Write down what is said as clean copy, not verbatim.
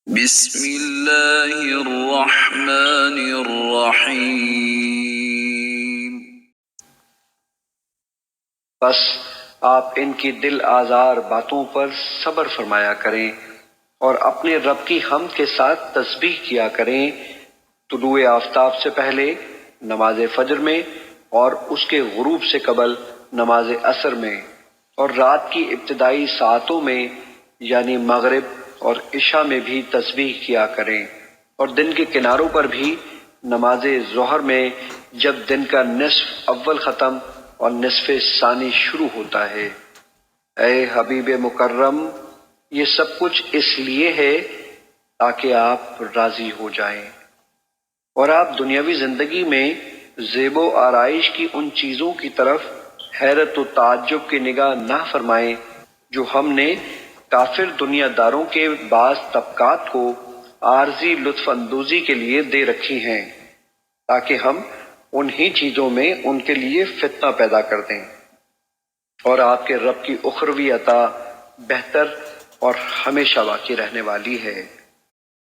بسم اللہ الرحمن الرحیم۔ بس آپ ان کی دل آزار باتوں پر صبر فرمایا کریں اور اپنے رب کی حمد کے ساتھ تسبیح کیا کریں، طلوع آفتاب سے پہلے نماز فجر میں اور اس کے غروب سے قبل نماز عصر میں، اور رات کی ابتدائی ساعتوں میں یعنی مغرب اور عشاء میں بھی تسبیح کیا کریں، اور دن کے کناروں پر بھی نماز ظہر میں جب دن کا نصف اول ختم اور نصف ثانی شروع ہوتا ہے۔ اے حبیب مکرم، یہ سب کچھ اس لیے ہے تاکہ آپ راضی ہو جائیں، اور آپ دنیاوی زندگی میں زیب و آرائش کی ان چیزوں کی طرف حیرت و تعجب کی نگاہ نہ فرمائیں جو ہم نے کافر دنیا داروں کے بعض طبقات کو عارضی لطف اندوزی کے لیے دے رکھی ہیں، تاکہ ہم انہی چیزوں میں ان کے لیے فتنہ پیدا کر دیں، اور آپ کے رب کی اخروی عطا بہتر اور ہمیشہ باقی رہنے والی ہے۔